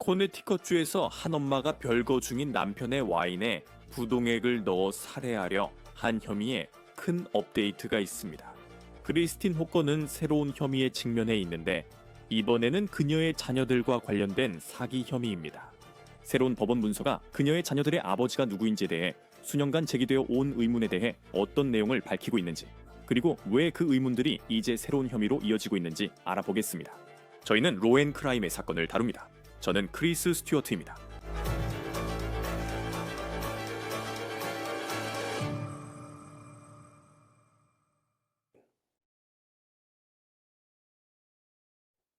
코네티컷주에서 한 엄마가 별거 중인 남편의 와인에 부동액을 넣어 살해하려 한 혐의에 큰 업데이트가 있습니다. 크리스틴 호건은 새로운 혐의에 직면해 있는데 이번에는 그녀의 자녀들과 관련된 사기 혐의입니다. 새로운 법원 문서가 그녀의 자녀들의 아버지가 누구인지에 대해 수년간 제기되어 온 의문에 대해 어떤 내용을 밝히고 있는지, 그리고 왜 그 의문들이 이제 새로운 혐의로 이어지고 있는지 알아보겠습니다. 저희는 로앤크라임의 사건을 다룹니다. 저는 크리스 스튜어트입니다.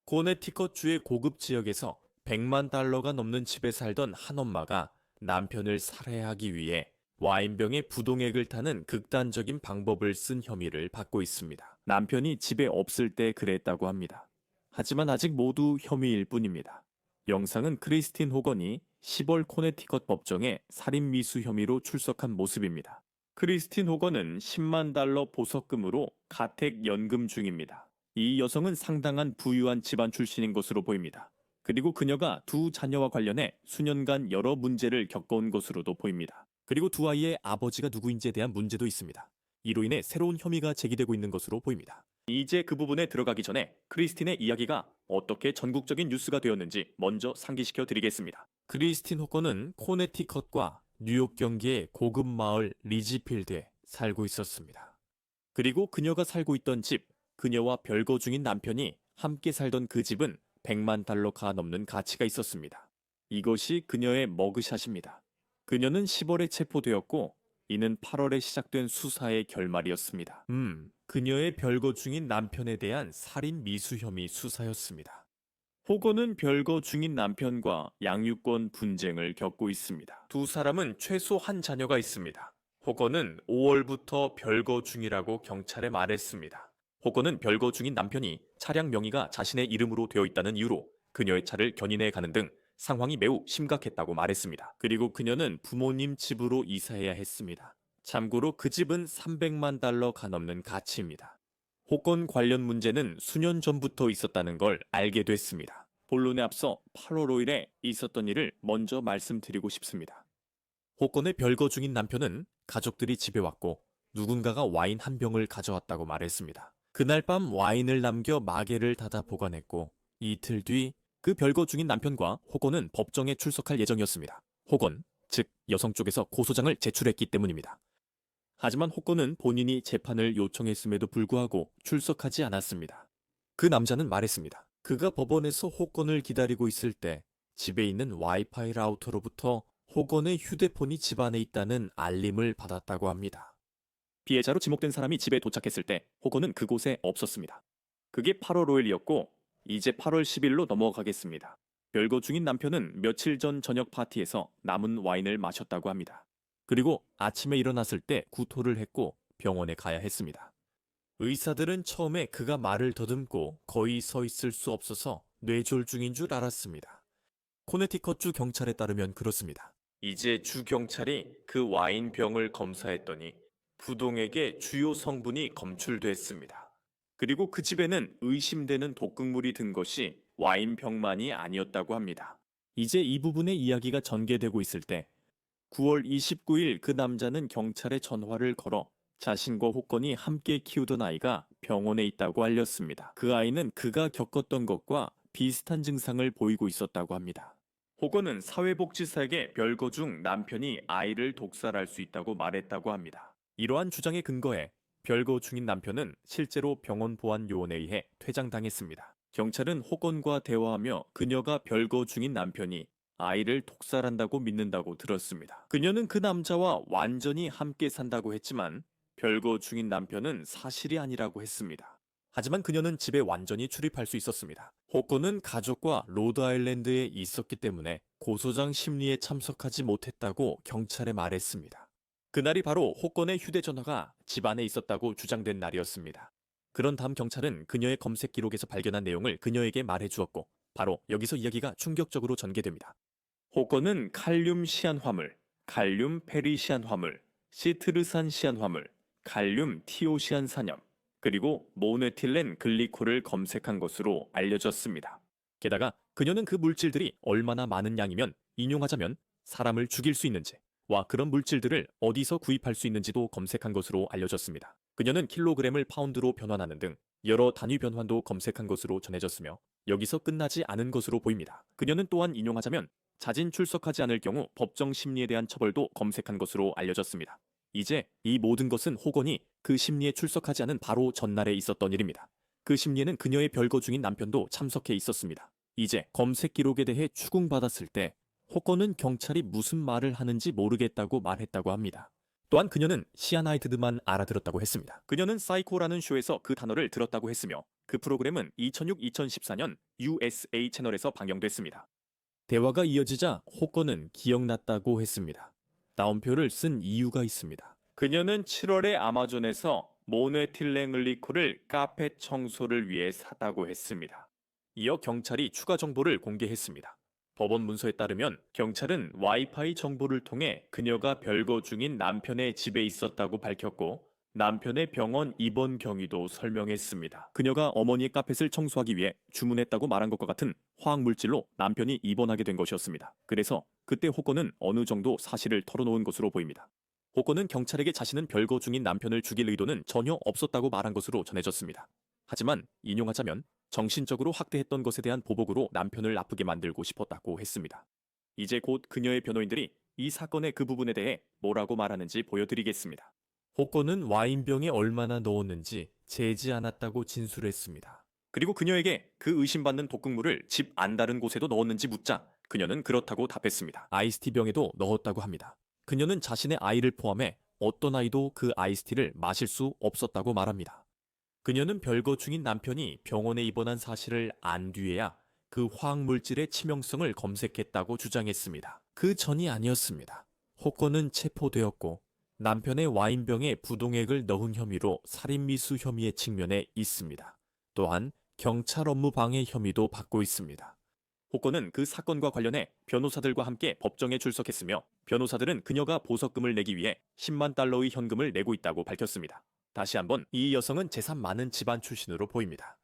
코네티컷주의 고급 지역에서 100만 달러가 넘는 집에 살던 한 엄마가 남편을 살해하기 위해 와인병에 부동액을 타는 극단적인 방법을 쓴 혐의를 받고 있습니다. 남편이 집에 없을 때 그랬다고 합니다. 하지만 아직 모두 혐의일 뿐입니다. 영상은 크리스틴 호건이 10월 코네티컷 법정에 살인 미수 혐의로 출석한 모습입니다. 크리스틴 호건은 10만 달러 보석금으로 가택 연금 중입니다. 이 여성은 상당한 부유한 집안 출신인 것으로 보입니다. 그리고 그녀가 두 자녀와 관련해 수년간 여러 문제를 겪어온 것으로도 보입니다. 그리고 두 아이의 아버지가 누구인지에 대한 문제도 있습니다. 이로 인해 새로운 혐의가 제기되고 있는 것으로 보입니다. 이제 그 부분에 들어가기 전에 크리스틴의 이야기가 어떻게 전국적인 뉴스가 되었는지 먼저 상기시켜 드리겠습니다. 크리스틴 호건은 코네티컷과 뉴욕 경계의 고급 마을 리지필드에 살고 있었습니다. 그리고 그녀가 살고 있던 집, 그녀와 별거 중인 남편이 함께 살던 그 집은 100만 달러가 넘는 가치가 있었습니다. 이것이 그녀의 머그샷입니다. 그녀는 10월에 체포되었고 이는 8월에 시작된 수사의 결말이었습니다. 그녀의 별거 중인 남편에 대한 살인 미수 혐의 수사였습니다. 호건은 별거 중인 남편과 양육권 분쟁을 겪고 있습니다. 두 사람은 최소 한 자녀가 있습니다. 호건은 5월부터 별거 중이라고 경찰에 말했습니다. 호건은 별거 중인 남편이 차량 명의가 자신의 이름으로 되어 있다는 이유로 그녀의 차를 견인해 가는 등 상황이 매우 심각했다고 말했습니다. 그리고 그녀는 부모님 집으로 이사해야 했습니다. 참고로 그 집은 300만 달러가 넘는 가치입니다. 호건 관련 문제는 수년 전부터 있었다는 걸 알게 됐습니다. 본론에 앞서 8월 5일에 있었던 일을 먼저 말씀드리고 싶습니다. 호건의 별거 중인 남편은 가족들이 집에 왔고 누군가가 와인 한 병을 가져왔다고 말했습니다. 그날 밤 와인을 남겨 마개를 닫아 보관했고 이틀 뒤 그 별거 중인 남편과 호건은 법정에 출석할 예정이었습니다. 호건, 즉 여성 쪽에서 고소장을 제출했기 때문입니다. 하지만 호건은 본인이 재판을 요청했음에도 불구하고 출석하지 않았습니다. 그 남자는 말했습니다. 그가 법원에서 호건을 기다리고 있을 때 집에 있는 와이파이 라우터로부터 호건의 휴대폰이 집안에 있다는 알림을 받았다고 합니다. 피해자로 지목된 사람이 집에 도착했을 때 호건은 그곳에 없었습니다. 그게 8월 5일이었고 이제 8월 10일로 넘어가겠습니다. 별거 중인 남편은 며칠 전 저녁 파티에서 남은 와인을 마셨다고 합니다. 그리고 아침에 일어났을 때 구토를 했고 병원에 가야 했습니다. 의사들은 처음에 그가 말을 더듬고 거의 서 있을 수 없어서 뇌졸중인 줄 알았습니다. 코네티컷주 경찰에 따르면 그렇습니다. 이제 주 경찰이 그 와인 병을 검사했더니 부동액의 주요 성분이 검출됐습니다. 그리고 그 집에는 의심되는 독극물이 든 것이 와인병만이 아니었다고 합니다. 이제 이 부분의 이야기가 전개되고 있을 때 9월 29일 그 남자는 경찰에 전화를 걸어 자신과 호건이 함께 키우던 아이가 병원에 있다고 알렸습니다. 그 아이는 그가 겪었던 것과 비슷한 증상을 보이고 있었다고 합니다. 호건은 사회복지사에게 별거 중 남편이 아이를 독살할 수 있다고 말했다고 합니다. 이러한 주장에 근거해 별거 중인 남편은 실제로 병원 보안 요원에 의해 퇴장당했습니다. 경찰은 호건과 대화하며 그녀가 별거 중인 남편이 아이를 독살한다고 믿는다고 들었습니다. 그녀는 그 남자와 완전히 함께 산다고 했지만 별거 중인 남편은 사실이 아니라고 했습니다. 하지만 그녀는 집에 완전히 출입할 수 있었습니다. 호건은 가족과 로드아일랜드에 있었기 때문에 고소장 심리에 참석하지 못했다고 경찰에 말했습니다. 그날이 바로 호건의 휴대전화가 집안에 있었다고 주장된 날이었습니다. 그런 다음 경찰은 그녀의 검색 기록에서 발견한 내용을 그녀에게 말해주었고 바로 여기서 이야기가 충격적으로 전개됩니다. 호건은 칼륨 시안화물, 칼륨 페리시안 화물, 시트르산 시안 화물, 칼륨 티오시안 산염, 그리고 모노에틸렌 글리콜을 검색한 것으로 알려졌습니다. 게다가 그녀는 그 물질들이 얼마나 많은 양이면 인용하자면 사람을 죽일 수 있는지, 와 그런 물질들을 어디서 구입할 수 있는지도 검색한 것으로 알려졌습니다. 그녀는 킬로그램을 파운드로 변환하는 등 여러 단위 변환도 검색한 것으로 전해졌으며 여기서 끝나지 않은 것으로 보입니다. 그녀는 또한 인용하자면 자진 출석하지 않을 경우 법정 심리에 대한 처벌도 검색한 것으로 알려졌습니다. 이제 이 모든 것은 호건이 그 심리에 출석하지 않은 바로 전날에 있었던 일입니다. 그 심리에는 그녀의 별거 중인 남편도 참석해 있었습니다. 이제 검색 기록에 대해 추궁받았을 때 호건은 경찰이 무슨 말을 하는지 모르겠다고 말했다고 합니다. 또한 그녀는 시아나이드만 알아들었다고 했습니다. 그녀는 사이코라는 쇼에서 그 단어를 들었다고 했으며 그 프로그램은 2006-2014년 USA 채널에서 방영됐습니다. 대화가 이어지자 호건은 기억났다고 했습니다. 따옴표를 쓴 이유가 있습니다. 그녀는 7월에 아마존에서 모네틸렌글리콜을 카페 청소를 위해 사다고 했습니다. 이어 경찰이 추가 정보를 공개했습니다. 법원 문서에 따르면 경찰은 와이파이 정보를 통해 그녀가 별거 중인 남편의 집에 있었다고 밝혔고 남편의 병원 입원 경위도 설명했습니다. 그녀가 어머니의 카펫을 청소하기 위해 주문했다고 말한 것과 같은 화학물질로 남편이 입원하게 된 것이었습니다. 그래서 그때 호건은 어느 정도 사실을 털어놓은 것으로 보입니다. 호건은 경찰에게 자신은 별거 중인 남편을 죽일 의도는 전혀 없었다고 말한 것으로 전해졌습니다. 하지만 인용하자면 정신적으로 학대했던 것에 대한 보복으로 남편을 아프게 만들고 싶었다고 했습니다. 이제 곧 그녀의 변호인들이 이 사건의 그 부분에 대해 뭐라고 말하는지 보여드리겠습니다. 호건은 와인병에 얼마나 넣었는지 재지 않았다고 진술했습니다. 그리고 그녀에게 그 의심받는 독극물을 집 안다른 곳에도 넣었는지 묻자 그녀는 그렇다고 답했습니다. 아이스티 병에도 넣었다고 합니다. 그녀는 자신의 아이를 포함해 어떤 아이도 그 아이스티를 마실 수 없었다고 말합니다. 그녀는 별거 중인 남편이 병원에 입원한 사실을 안 뒤에야 그 화학물질의 치명성을 검색했다고 주장했습니다. 그 전이 아니었습니다. 호건은 체포되었고 남편의 와인병에 부동액을 넣은 혐의로 살인미수 혐의에 직면해 있습니다. 또한 경찰 업무 방해 혐의도 받고 있습니다. 호건은 그 사건과 관련해 변호사들과 함께 법정에 출석했으며 변호사들은 그녀가 보석금을 내기 위해 10만 달러의 현금을 내고 있다고 밝혔습니다. 다시 한번 이 여성은 재산 많은 집안 출신으로 보입니다.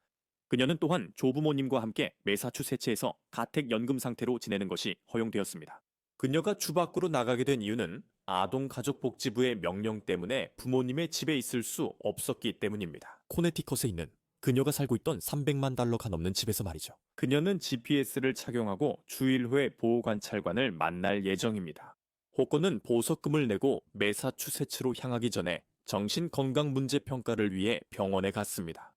그녀는 또한 조부모님과 함께 매사추세츠에서 가택연금 상태로 지내는 것이 허용되었습니다. 그녀가 주 밖으로 나가게 된 이유는 아동가족복지부의 명령 때문에 부모님의 집에 있을 수 없었기 때문입니다. 코네티컷에 있는 그녀가 살고 있던 300만 달러가 넘는 집에서 말이죠. 그녀는 GPS를 착용하고 주일회 보호관찰관을 만날 예정입니다. 호건은 보석금을 내고 매사추세츠로 향하기 전에 정신건강문제평가를 위해 병원에 갔습니다.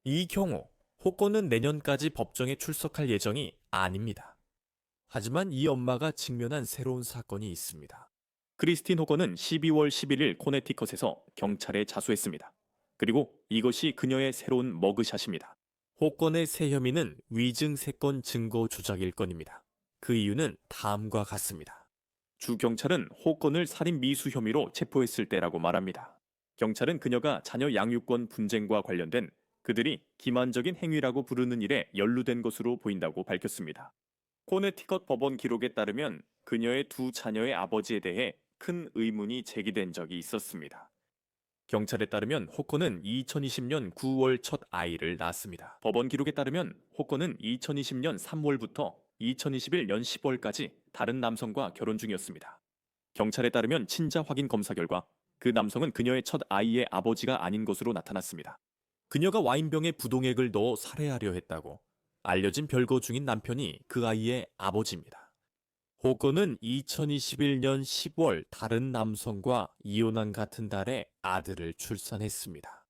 이 경우 호건은 내년까지 법정에 출석할 예정이 아닙니다. 하지만 이 엄마가 직면한 새로운 사건이 있습니다. 크리스틴 호건은 12월 11일 코네티컷에서 경찰에 자수했습니다. 그리고 이것이 그녀의 새로운 머그샷입니다. 호건의 새 혐의는 위증 세건 증거 조작일 건입니다. 그 이유는 다음과 같습니다. 주 경찰은 호건을 살인 미수 혐의로 체포했을 때라고 말합니다. 경찰은 그녀가 자녀 양육권 분쟁과 관련된 그들이 기만적인 행위라고 부르는 일에 연루된 것으로 보인다고 밝혔습니다. 코네티컷 법원 기록에 따르면 그녀의 두 자녀의 아버지에 대해 큰 의문이 제기된 적이 있었습니다. 경찰에 따르면 호건은 2020년 9월 첫 아이를 낳았습니다. 법원 기록에 따르면 호건은 2020년 3월부터 2021년 10월까지 다른 남성과 결혼 중이었습니다. 경찰에 따르면 친자 확인 검사 결과 그 남성은 그녀의 첫 아이의 아버지가 아닌 것으로 나타났습니다. 그녀가 와인병에 부동액을 넣어 살해하려 했다고 알려진 별거 중인 남편이 그 아이의 아버지입니다. 호건은 2021년 10월 다른 남성과 이혼한 같은 달에 아들을 출산했습니다.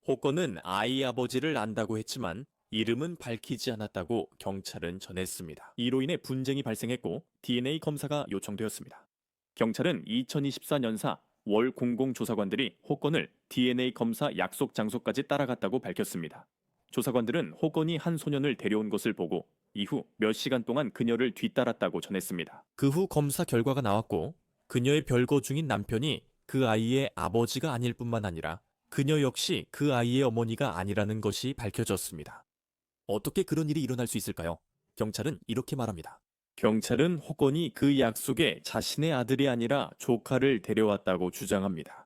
호건은 아이 아버지를 안다고 했지만 이름은 밝히지 않았다고 경찰은 전했습니다. 이로 인해 분쟁이 발생했고 DNA 검사가 요청되었습니다. 경찰은 2024년사 월 공공조사관들이 호건을 DNA 검사 약속 장소까지 따라갔다고 밝혔습니다. 조사관들은 호건이 한 소년을 데려온 것을 보고 이후 몇 시간 동안 그녀를 뒤따랐다고 전했습니다. 그 후 검사 결과가 나왔고 그녀의 별거 중인 남편이 그 아이의 아버지가 아닐 뿐만 아니라 그녀 역시 그 아이의 어머니가 아니라는 것이 밝혀졌습니다. 어떻게 그런 일이 일어날 수 있을까요? 경찰은 이렇게 말합니다. 경찰은 호건이 그 약속에 자신의 아들이 아니라 조카를 데려왔다고 주장합니다.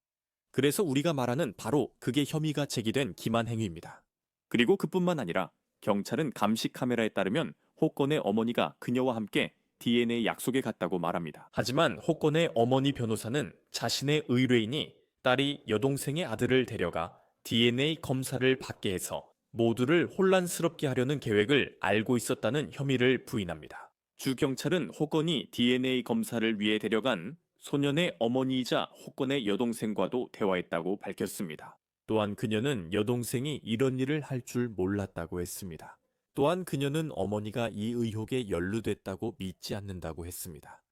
그래서 우리가 말하는 바로 그게 혐의가 제기된 기만 행위입니다. 그리고 그뿐만 아니라 경찰은 감시 카메라에 따르면 호건의 어머니가 그녀와 함께 DNA 약속에 갔다고 말합니다. 하지만 호건의 어머니 변호사는 자신의 의뢰인이 딸이 여동생의 아들을 데려가 DNA 검사를 받게 해서 모두를 혼란스럽게 하려는 계획을 알고 있었다는 혐의를 부인합니다. 주 경찰은 호건이 DNA 검사를 위해 데려간 소년의 어머니이자 호건의 여동생과도 대화했다고 밝혔습니다. 또한 그녀는 여동생이 이런 일을 할 줄 몰랐다고 했습니다. 또한 그녀는 어머니가 이 의혹에 연루됐다고 믿지 않는다고 했습니다.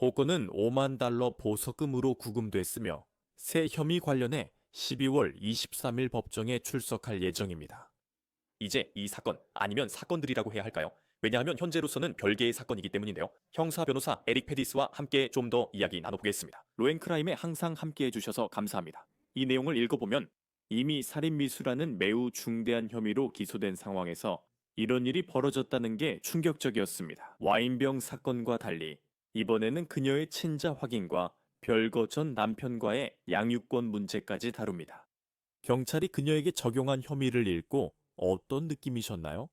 호건은 $50,000 보석금으로 구금됐으며 새 혐의 관련해 12월 23일 법정에 출석할 예정입니다. 이제 이 사건, 아니면 사건들이라고 해야 할까요? 왜냐하면 현재로서는 별개의 사건이기 때문인데요. 형사 변호사 에릭 페디스와 함께 좀 더 이야기 나눠보겠습니다. 로앤크라임에 항상 함께 해주셔서 감사합니다. 이 내용을 읽어보면 이미 살인미수라는 매우 중대한 혐의로 기소된 상황에서 이런 일이 벌어졌다는 게 충격적이었습니다. 와인병 사건과 달리 이번에는 그녀의 친자 확인과 별거 전 남편과의 양육권 문제까지 다룹니다. 경찰이 그녀에게 적용한 혐의를 읽고 어떤 느낌이셨나요?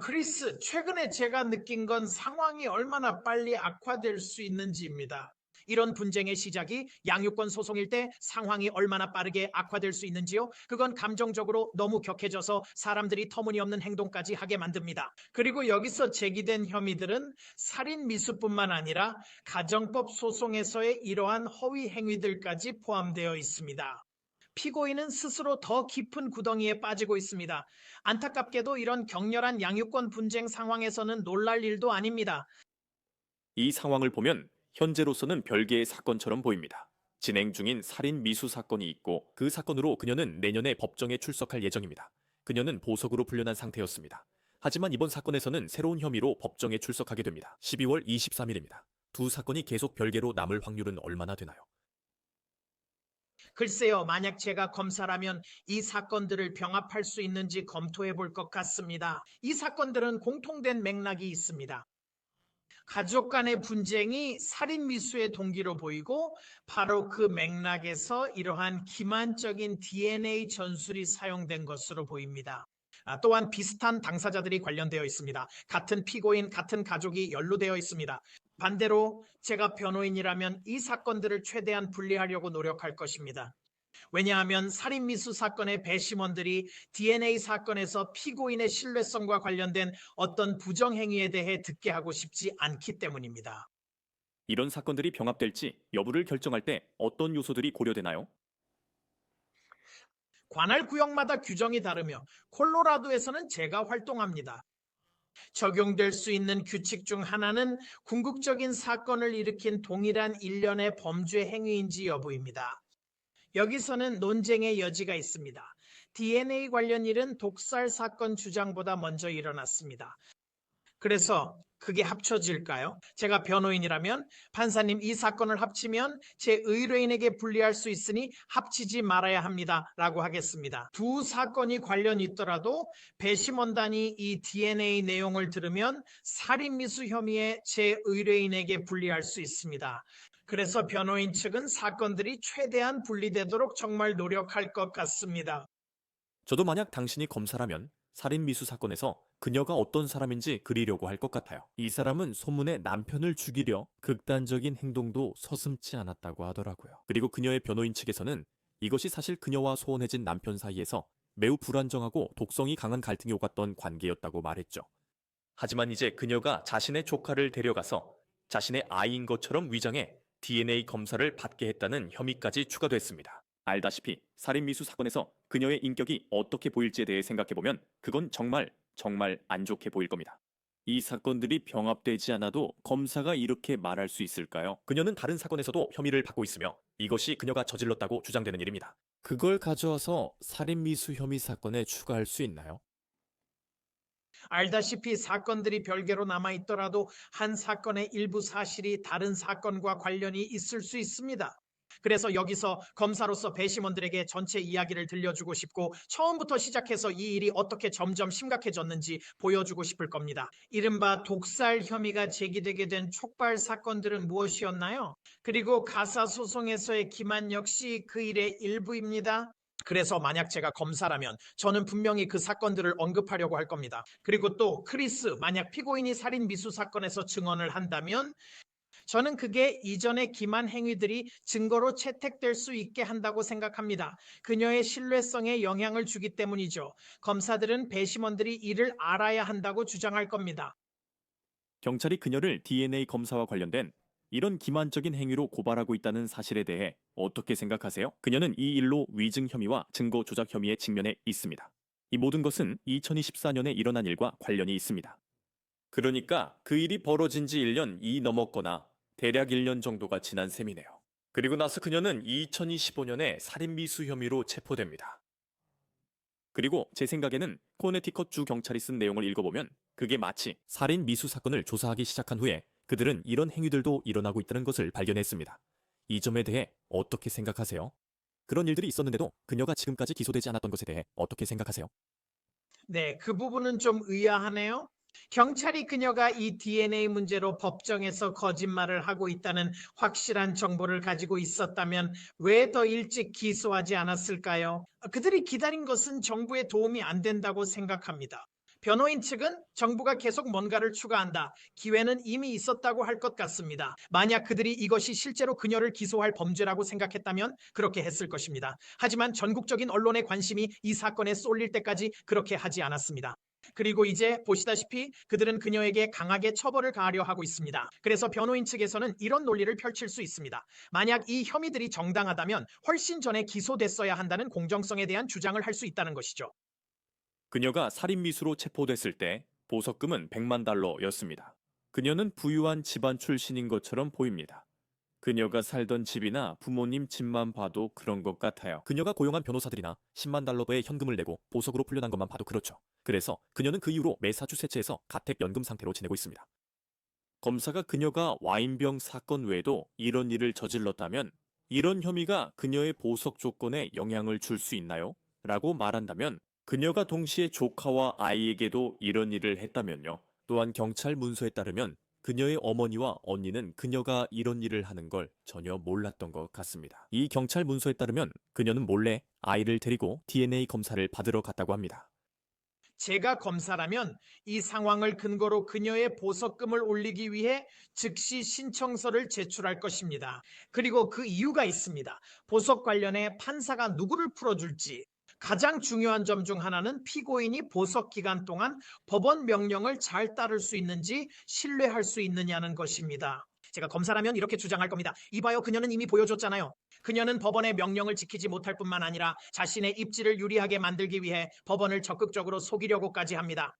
크리스, 최근에 제가 느낀 건 상황이 얼마나 빨리 악화될 수 있는지입니다. 이런 분쟁의 시작이 양육권 소송일 때 상황이 얼마나 빠르게 악화될 수 있는지요? 그건 감정적으로 너무 격해져서 사람들이 터무니없는 행동까지 하게 만듭니다. 그리고 여기서 제기된 혐의들은 살인 미수뿐만 아니라 가정법 소송에서의 이러한 허위 행위들까지 포함되어 있습니다. 피고인은 스스로 더 깊은 구덩이에 빠지고 있습니다. 안타깝게도 이런 격렬한 양육권 분쟁 상황에서는 놀랄 일도 아닙니다. 이 상황을 보면 현재로서는 별개의 사건처럼 보입니다. 진행 중인 살인 미수 사건이 있고 그 사건으로 그녀는 내년에 법정에 출석할 예정입니다. 그녀는 보석으로 풀려난 상태였습니다. 하지만 이번 사건에서는 새로운 혐의로 법정에 출석하게 됩니다. 12월 23일입니다. 두 사건이 계속 별개로 남을 확률은 얼마나 되나요? 글쎄요, 만약 제가 검사라면 이 사건들을 병합할 수 있는지 검토해 볼 것 같습니다. 이 사건들은 공통된 맥락이 있습니다. 가족 간의 분쟁이 살인 미수의 동기로 보이고 바로 그 맥락에서 이러한 기만적인 DNA 전술이 사용된 것으로 보입니다. 또한 비슷한 당사자들이 관련되어 있습니다. 같은 피고인, 같은 가족이 연루되어 있습니다. 반대로 제가 변호인이라면 이 사건들을 최대한 분리하려고 노력할 것입니다. 왜냐하면 살인미수 사건의 배심원들이 DNA 사건에서 피고인의 신뢰성과 관련된 어떤 부정행위에 대해 듣게 하고 싶지 않기 때문입니다. 이런 사건들이 병합될지 여부를 결정할 때 어떤 요소들이 고려되나요? 관할 구역마다 규정이 다르며 콜로라도에서는 제가 활동합니다. 적용될 수 있는 규칙 중 하나는 궁극적인 사건을 일으킨 동일한 일련의 범죄 행위인지 여부입니다. 여기서는 논쟁의 여지가 있습니다. DNA 관련 일은 독살 사건 주장보다 먼저 일어났습니다. 그래서 그게 합쳐질까요? 제가 변호인이라면 판사님 이 사건을 합치면 제 의뢰인에게 불리할 수 있으니 합치지 말아야 합니다. 라고 하겠습니다. 두 사건이 관련이 있더라도 배심원단이 이 DNA 내용을 들으면 살인미수 혐의에 제 의뢰인에게 불리할 수 있습니다. 그래서 변호인 측은 사건들이 최대한 분리되도록 정말 노력할 것 같습니다. 저도 만약 당신이 검사라면 살인 미수 사건에서 그녀가 어떤 사람인지 그리려고 할 것 같아요. 이 사람은 소문에 남편을 죽이려 극단적인 행동도 서슴지 않았다고 하더라고요. 그리고 그녀의 변호인 측에서는 이것이 사실 그녀와 소원해진 남편 사이에서 매우 불안정하고 독성이 강한 갈등이 오갔던 관계였다고 말했죠. 하지만 이제 그녀가 자신의 조카를 데려가서 자신의 아이인 것처럼 위장해 DNA 검사를 받게 했다는 혐의까지 추가됐습니다. 알다시피 살인미수 사건에서 그녀의 인격이 어떻게 보일지에 대해 생각해보면 그건 정말 안 좋게 보일 겁니다. 이 사건들이 병합되지 않아도 검사가 이렇게 말할 수 있을까요? 그녀는 다른 사건에서도 혐의를 받고 있으며 이것이 그녀가 저질렀다고 주장되는 일입니다. 그걸 가져와서 살인미수 혐의 사건에 추가할 수 있나요? 알다시피 사건들이 별개로 남아있더라도 한 사건의 일부 사실이 다른 사건과 관련이 있을 수 있습니다. 그래서 여기서 검사로서 배심원들에게 전체 이야기를 들려주고 싶고 처음부터 시작해서 이 일이 어떻게 점점 심각해졌는지 보여주고 싶을 겁니다. 이른바 독살 혐의가 제기되게 된 촉발 사건들은 무엇이었나요? 그리고 가사소송에서의 기만 역시 그 일의 일부입니다. 그래서 만약 제가 검사라면 저는 분명히 그 사건들을 언급하려고 할 겁니다. 그리고 또 크리스, 만약 피고인이 살인 미수 사건에서 증언을 한다면 저는 그게 이전의 기만 행위들이 증거로 채택될 수 있게 한다고 생각합니다. 그녀의 신뢰성에 영향을 주기 때문이죠. 검사들은 배심원들이 이를 알아야 한다고 주장할 겁니다. 경찰이 그녀를 DNA 검사와 관련된 이런 기만적인 행위로 고발하고 있다는 사실에 대해 어떻게 생각하세요? 그녀는 이 일로 위증 혐의와 증거 조작 혐의에 직면해 있습니다. 이 모든 것은 2024년에 일어난 일과 관련이 있습니다. 그러니까 그 일이 벌어진 지 1년 이 넘었거나 대략 1년 정도가 지난 셈이네요. 그리고 나서 그녀는 2025년에 살인 미수 혐의로 체포됩니다. 그리고 제 생각에는 코네티컷 주 경찰이 쓴 내용을 읽어보면 그게 마치 살인 미수 사건을 조사하기 시작한 후에 그들은 이런 행위들도 일어나고 있다는 것을 발견했습니다. 이 점에 대해 어떻게 생각하세요? 그런 일들이 있었는데도 그녀가 지금까지 기소되지 않았던 것에 대해 어떻게 생각하세요? 네, 그 부분은 좀 의아하네요. 경찰이 그녀가 이 DNA 문제로 법정에서 거짓말을 하고 있다는 확실한 정보를 가지고 있었다면 왜 더 일찍 기소하지 않았을까요? 그들이 기다린 것은 정부의 도움이 안 된다고 생각합니다. 변호인 측은 정부가 계속 뭔가를 추가한다. 기회는 이미 있었다고 할 것 같습니다. 만약 그들이 이것이 실제로 그녀를 기소할 범죄라고 생각했다면 그렇게 했을 것입니다. 하지만 전국적인 언론의 관심이 이 사건에 쏠릴 때까지 그렇게 하지 않았습니다. 그리고 이제 보시다시피 그들은 그녀에게 강하게 처벌을 가하려 하고 있습니다. 그래서 변호인 측에서는 이런 논리를 펼칠 수 있습니다. 만약 이 혐의들이 정당하다면 훨씬 전에 기소됐어야 한다는 공정성에 대한 주장을 할 수 있다는 것이죠. 그녀가 살인 미수로 체포됐을 때 보석금은 100만 달러였습니다. 그녀는 부유한 집안 출신인 것처럼 보입니다. 그녀가 살던 집이나 부모님 집만 봐도 그런 것 같아요. 그녀가 고용한 변호사들이나 10만 달러의 현금을 내고 보석으로 풀려난 것만 봐도 그렇죠. 그래서 그녀는 그 이후로 매사추세츠에서 가택연금 상태로 지내고 있습니다. 검사가 그녀가 와인병 사건 외에도 이런 일을 저질렀다면 이런 혐의가 그녀의 보석 조건에 영향을 줄 수 있나요? 라고 말한다면 그녀가 동시에 조카와 아이에게도 이런 일을 했다면요. 또한 경찰 문서에 따르면 그녀의 어머니와 언니는 그녀가 이런 일을 하는 걸 전혀 몰랐던 것 같습니다. 이 경찰 문서에 따르면 그녀는 몰래 아이를 데리고 DNA 검사를 받으러 갔다고 합니다. 제가 검사라면 이 상황을 근거로 그녀의 보석금을 올리기 위해 즉시 신청서를 제출할 것입니다. 그리고 그 이유가 있습니다. 보석 관련해 판사가 누구를 풀어줄지 가장 중요한 점 중 하나는 피고인이 보석 기간 동안 법원 명령을 잘 따를 수 있는지 신뢰할 수 있느냐는 것입니다. 제가 검사라면 이렇게 주장할 겁니다. 이봐요, 그녀는 이미 보여줬잖아요. 그녀는 법원의 명령을 지키지 못할 뿐만 아니라 자신의 입지를 유리하게 만들기 위해 법원을 적극적으로 속이려고까지 합니다.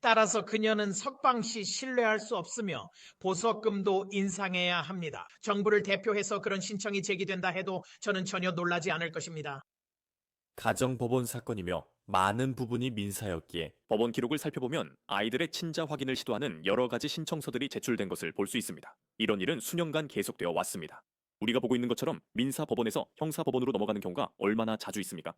따라서 그녀는 석방 시 신뢰할 수 없으며 보석금도 인상해야 합니다. 정부를 대표해서 그런 신청이 제기된다 해도 저는 전혀 놀라지 않을 것입니다. 가정법원 사건이며 많은 부분이 민사였기에 법원 기록을 살펴보면 아이들의 친자 확인을 시도하는 여러 가지 신청서들이 제출된 것을 볼 수 있습니다. 이런 일은 수년간 계속되어 왔습니다. 우리가 보고 있는 것처럼 민사법원에서 형사법원으로 넘어가는 경우가 얼마나 자주 있습니까?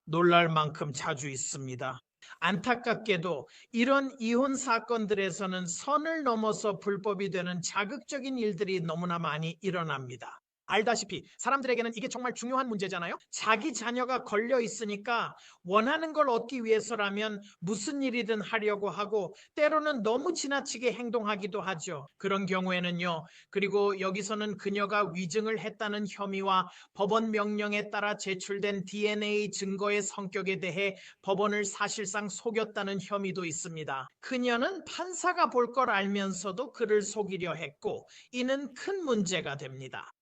놀랄 만큼 자주 있습니다. 안타깝게도 이런 이혼 사건들에서는 선을 넘어서 불법이 되는 자극적인 일들이 너무나 많이 일어납니다. 알다시피 사람들에게는 이게 정말 중요한 문제잖아요. 자기 자녀가 걸려 있으니까 원하는 걸 얻기 위해서라면 무슨 일이든 하려고 하고 때로는 너무 지나치게 행동하기도 하죠. 그런 경우에는요. 그리고 여기서는 그녀가 위증을 했다는 혐의와 법원 명령에 따라 제출된 DNA 증거의 성격에 대해 법원을 사실상 속였다는 혐의도 있습니다. 그녀는 판사가 볼 걸 알면서도 그를 속이려 했고 이는 큰 문제가 됩니다.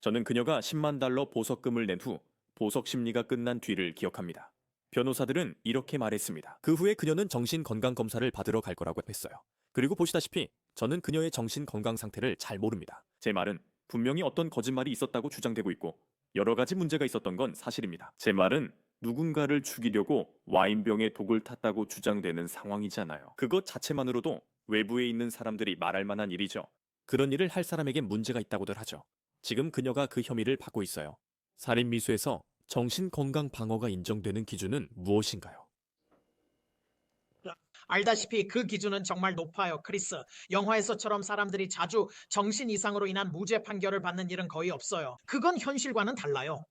저는 그녀가 10만 달러 보석금을 낸 후 보석 심리가 끝난 뒤를 기억합니다. 변호사들은 이렇게 말했습니다. 그 후에 그녀는 정신건강검사를 받으러 갈 거라고 했어요. 그리고 보시다시피 저는 그녀의 정신건강 상태를 잘 모릅니다. 제 말은 분명히 어떤 거짓말이 있었다고 주장되고 있고 여러 가지 문제가 있었던 건 사실입니다. 제 말은 누군가를 죽이려고 와인병에 독을 탔다고 주장되는 상황이잖아요. 그것 자체만으로도 외부에 있는 사람들이 말할 만한 일이죠. 그런 일을 할 사람에겐 문제가 있다고들 하죠. 지금 그녀가 그 혐의를 받고 있어요. 살인 미수에서 정신건강 방어가 인정되는 기준은 무엇인가요? 알다시피 그 기준은 정말 높아요, 크리스. 영화에서처럼 사람들이 자주 정신 이상으로 인한 무죄 판결을 받는 일은 거의 없어요. 그건 현실과는 달라요.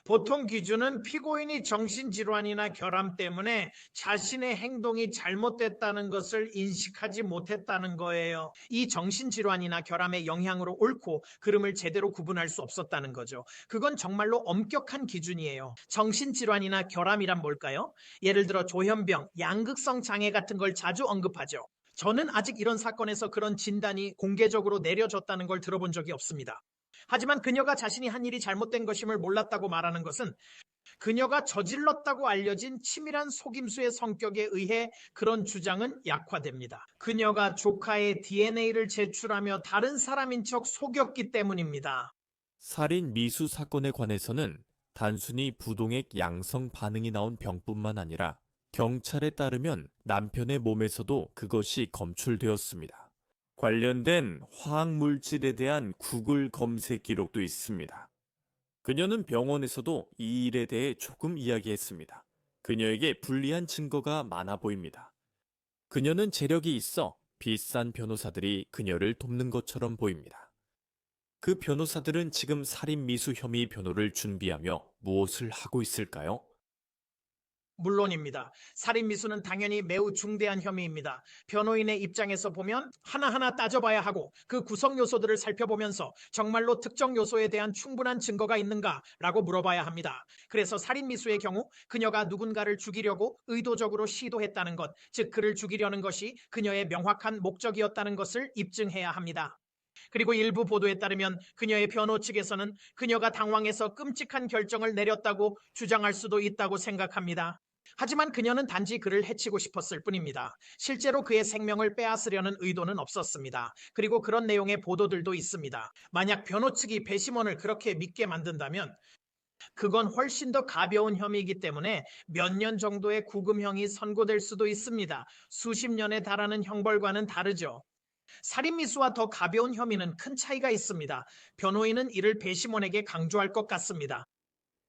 보통 기준은 피고인이 정신질환이나 결함 때문에 자신의 행동이 잘못됐다는 것을 인식하지 못했다는 거예요. 이 정신질환이나 결함의 영향으로 옳고 그름을 제대로 구분할 수 없었다는 거죠. 그건 정말로 엄격한 기준이에요. 정신질환이나 결함이란 뭘까요? 예를 들어 조현병, 양극성 장애 같은 걸 자주 언급하죠. 저는 아직 이런 사건에서 그런 진단이 공개적으로 내려졌다는 걸 들어본 적이 없습니다. 하지만 그녀가 자신이 한 일이 잘못된 것임을 몰랐다고 말하는 것은 그녀가 저질렀다고 알려진 치밀한 속임수의 성격에 의해 그런 주장은 약화됩니다. 그녀가 조카의 DNA를 제출하며 다른 사람인 척 속였기 때문입니다. 살인 미수 사건에 관해서는 단순히 부동액 양성 반응이 나온 병뿐만 아니라 경찰에 따르면 남편의 몸에서도 그것이 검출되었습니다. 관련된 화학물질에 대한 구글 검색 기록도 있습니다. 그녀는 병원에서도 이 일에 대해 조금 이야기했습니다. 그녀에게 불리한 증거가 많아 보입니다. 그녀는 재력이 있어 비싼 변호사들이 그녀를 돕는 것처럼 보입니다. 그 변호사들은 지금 살인 미수 혐의 변호를 준비하며 무엇을 하고 있을까요? 물론입니다. 살인 미수는 당연히 매우 중대한 혐의입니다. 변호인의 입장에서 보면 하나하나 따져봐야 하고 그 구성 요소들을 살펴보면서 정말로 특정 요소에 대한 충분한 증거가 있는가라고 물어봐야 합니다. 그래서 살인 미수의 경우 그녀가 누군가를 죽이려고 의도적으로 시도했다는 것, 즉 그를 죽이려는 것이 그녀의 명확한 목적이었다는 것을 입증해야 합니다. 그리고 일부 보도에 따르면 그녀의 변호 측에서는 그녀가 당황해서 끔찍한 결정을 내렸다고 주장할 수도 있다고 생각합니다. 하지만 그녀는 단지 그를 해치고 싶었을 뿐입니다. 실제로 그의 생명을 빼앗으려는 의도는 없었습니다. 그리고 그런 내용의 보도들도 있습니다. 만약 변호 측이 배심원을 그렇게 믿게 만든다면 그건 훨씬 더 가벼운 혐의이기 때문에 몇 년 정도의 구금형이 선고될 수도 있습니다. 수십 년에 달하는 형벌과는 다르죠. 살인미수와 더 가벼운 혐의는 큰 차이가 있습니다. 변호인은 이를 배심원에게 강조할 것 같습니다.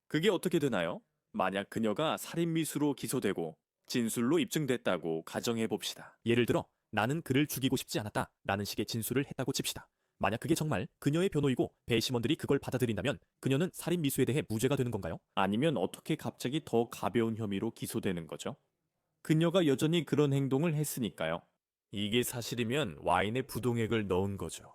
그게 어떻게 되나요? 만약 그녀가 살인 미수로 기소되고 진술로 입증됐다고 가정해 봅시다. 예를 들어 나는 그를 죽이고 싶지 않았다 라는 식의 진술을 했다고 칩시다. 만약 그게 정말 그녀의 변호이고 배심원들이 그걸 받아들인다면 그녀는 살인 미수에 대해 무죄가 되는 건가요? 아니면 어떻게 갑자기 더 가벼운 혐의로 기소되는 거죠? 그녀가 여전히 그런 행동을 했으니까요. 이게 사실이면 와인에 부동액을 넣은 거죠.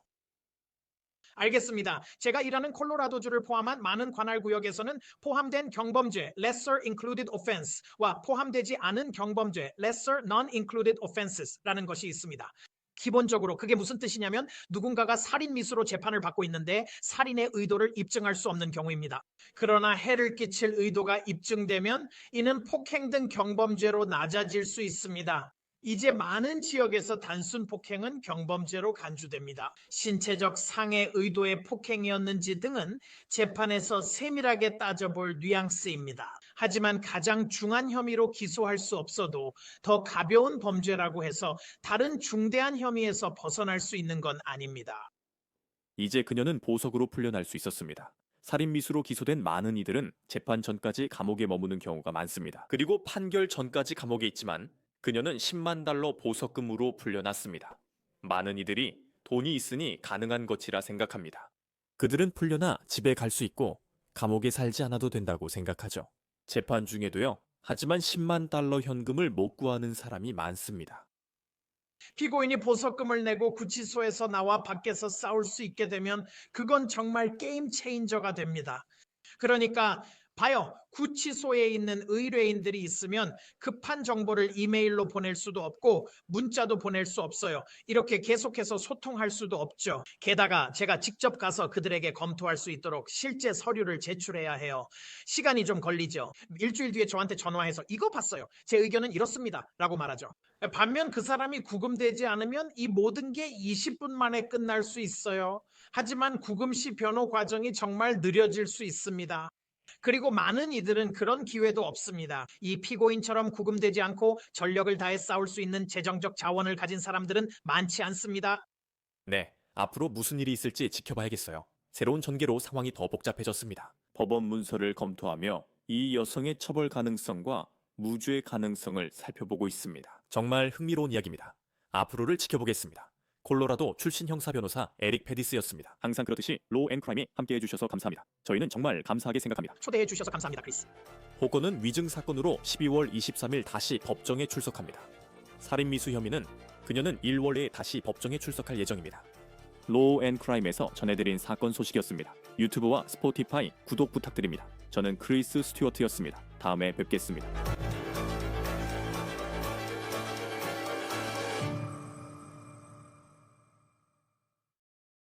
알겠습니다. 제가 일하는 콜로라도주를 포함한 많은 관할 구역에서는 포함된 경범죄 (lesser included offense)와 포함되지 않은 경범죄 (lesser non-included offenses라는 것이 있습니다. 기본적으로 그게 무슨 뜻이냐면 누군가가 살인 미수로 재판을 받고 있는데 살인의 의도를 입증할 수 없는 경우입니다. 그러나 해를 끼칠 의도가 입증되면 이는 폭행 등 경범죄로 낮아질 수 있습니다. 이제 많은 지역에서 단순 폭행은 경범죄로 간주됩니다. 신체적 상해 의도의 폭행이었는지 등은 재판에서 세밀하게 따져볼 뉘앙스입니다. 하지만 가장 중한 혐의로 기소할 수 없어도 더 가벼운 범죄라고 해서 다른 중대한 혐의에서 벗어날 수 있는 건 아닙니다. 이제 그녀는 보석으로 풀려날 수 있었습니다. 살인 미수로 기소된 많은 이들은 재판 전까지 감옥에 머무는 경우가 많습니다. 그리고 판결 전까지 감옥에 있지만 그녀는 10만 달러 보석금으로 풀려났습니다. 많은 이들이 돈이 있으니 가능한 것이라 생각합니다. 그들은 풀려나 집에 갈 수 있고 감옥에 살지 않아도 된다고 생각하죠. 재판 중에도요. 하지만 10만 달러 현금을 못 구하는 사람이 많습니다. 피고인이 보석금을 내고 구치소에서 나와 밖에서 싸울 수 있게 되면 그건 정말 게임 체인저가 됩니다. 그러니까 봐요. 구치소에 있는 의뢰인들이 있으면 급한 정보를 이메일로 보낼 수도 없고 문자도 보낼 수 없어요. 이렇게 계속해서 소통할 수도 없죠. 게다가 제가 직접 가서 그들에게 검토할 수 있도록 실제 서류를 제출해야 해요. 시간이 좀 걸리죠. 일주일 뒤에 저한테 전화해서 이거 봤어요. 제 의견은 이렇습니다. 라고 말하죠. 반면 그 사람이 구금되지 않으면 이 모든 게 20분 만에 끝날 수 있어요. 하지만 구금 시 변호 과정이 정말 느려질 수 있습니다. 그리고 많은 이들은 그런 기회도 없습니다. 이 피고인처럼 구금되지 않고 전력을 다해 싸울 수 있는 재정적 자원을 가진 사람들은 많지 않습니다. 네, 앞으로 무슨 일이 있을지 지켜봐야겠어요. 새로운 전개로 상황이 더 복잡해졌습니다. 법원 문서를 검토하며 이 여성의 처벌 가능성과 무죄 가능성을 살펴보고 있습니다. 정말 흥미로운 이야기입니다. 앞으로를 지켜보겠습니다. 콜로라도 출신 형사 변호사 에릭 페디스였습니다. 항상 그렇듯이 로우 앤 크라임에 함께해 주셔서 감사합니다. 저희는 정말 감사하게 생각합니다. 초대해 주셔서 감사합니다, 크리스. 호건은 위증 사건으로 12월 23일 다시 법정에 출석합니다. 살인 미수 혐의는 그녀는 1월 내에 다시 법정에 출석할 예정입니다. 로우 앤 크라임에서 전해드린 사건 소식이었습니다. 유튜브와 스포티파이 구독 부탁드립니다. 저는 크리스 스튜어트였습니다. 다음에 뵙겠습니다.